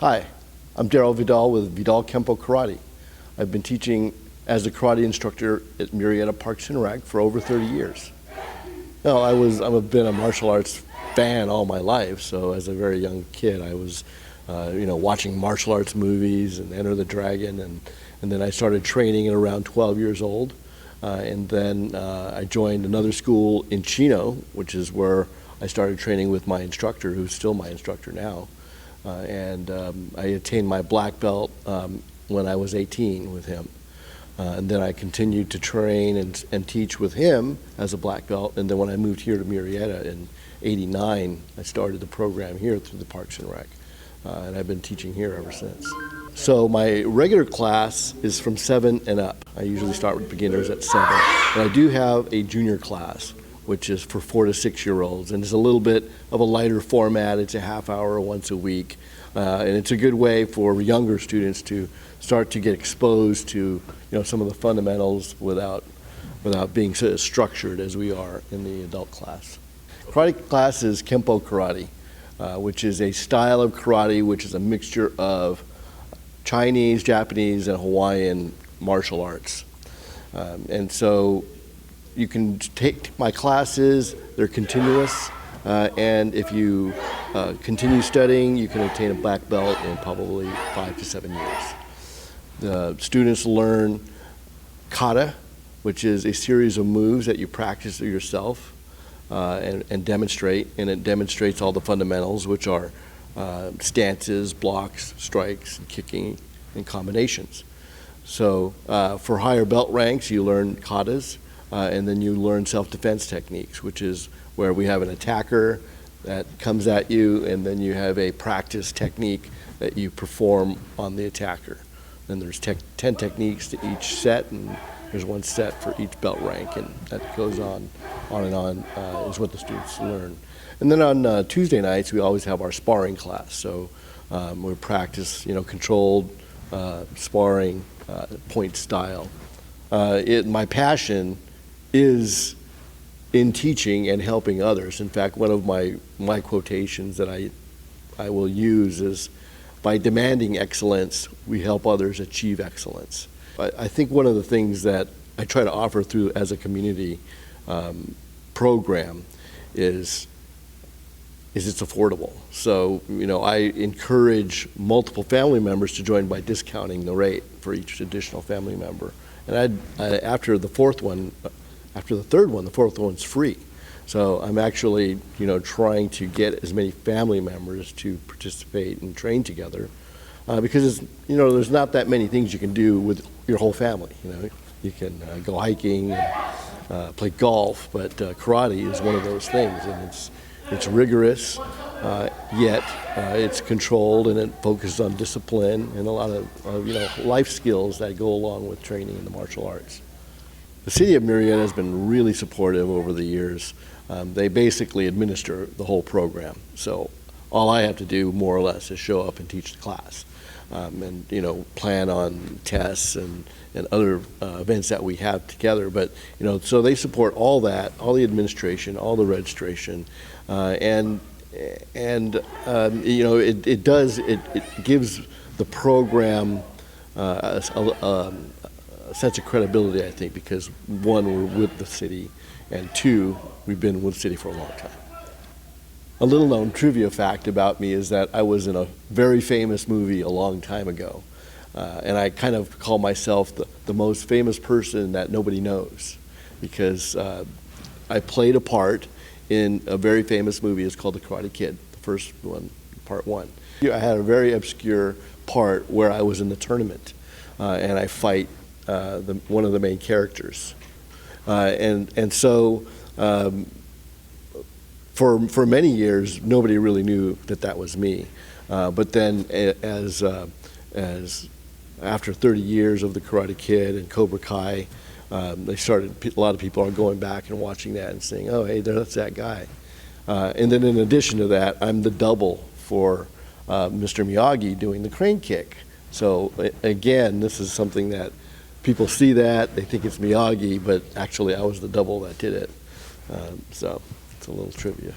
Hi, I'm Vidal with Vidal Kenpo Karate. I've been teaching as a karate instructor at Murrieta Parks and Rec for over 30 years. No, I've been a martial arts fan all my life, so as a very young kid I was watching martial arts movies and Enter the Dragon, and then I started training at around 12 years old. And then I joined another school in Chino, which is where I started training with my instructor, who's still my instructor now. I attained my black belt when I was 18 with him. And then I continued to train and teach with him as a black belt. And then when I moved here to Murrieta in '89, I started the program here through the Parks and Rec. And I've been teaching here ever since. So my regular class is from 7 and up. I usually start with beginners at 7. And I do have a junior class, which is for 4 to 6-year-olds, and it's a little bit of a lighter format. It's a half hour once a week, and it's a good way for younger students to start to get exposed to some of the fundamentals without being so structured as we are in the adult class. Karate class is Kenpo karate, which is a style of karate which is a mixture of Chinese, Japanese, and Hawaiian martial arts, and so you can take my classes. They're continuous, and if you continue studying, you can attain a black belt in probably 5 to 7 years. The students learn kata, which is a series of moves that you practice yourself and demonstrate, and it demonstrates all the fundamentals, which are stances, blocks, strikes, kicking, and combinations. So for higher belt ranks, you learn katas. And then you learn self-defense techniques, which is where we have an attacker that comes at you, and then you have a practice technique that you perform on the attacker. Then there's 10 techniques to each set, and there's one set for each belt rank, and that goes on and on is what the students learn. And then on Tuesday nights, we always have our sparring class. So we practice, controlled sparring, point style. My passion is in teaching and helping others. In fact, one of my quotations that I will use is, by demanding excellence, we help others achieve excellence. I think one of the things that I try to offer through as a community program is it's affordable. So, I encourage multiple family members to join by discounting the rate for each additional family member. And after the third one, the fourth one's free. So I'm actually, trying to get as many family members to participate and train together, because there's not that many things you can do with your whole family. You can go hiking, and, play golf, but karate is one of those things, and it's rigorous, yet it's controlled, and it focuses on discipline and a lot of life skills that go along with training in the martial arts. The city of Murrieta has been really supportive over the years. They basically administer the whole program, so all I have to do more or less is show up and teach the class, and plan on tests and other events that we have together. But so they support all that, all the administration, all the registration, and it gives the program a sense of credibility, I think, because one, we're with the city, and two, we've been with the city for a long time. A little known trivia fact about me is that I was in a very famous movie a long time ago, and I kind of call myself the most famous person that nobody knows, because I played a part in a very famous movie. It's called The Karate Kid, the first one, part 1. I had a very obscure part where I was in the tournament, and I fight one of the main characters, and so for many years nobody really knew that was me, but then as after 30 years of The Karate Kid and Cobra Kai, a lot of people are going back and watching that and saying, oh, hey, that's that guy. And then in addition to that, I'm the double for Mr. Miyagi doing the crane kick. So again, this is something that people see, that they think it's Miyagi, but actually I was the double that did it. So it's a little trivia.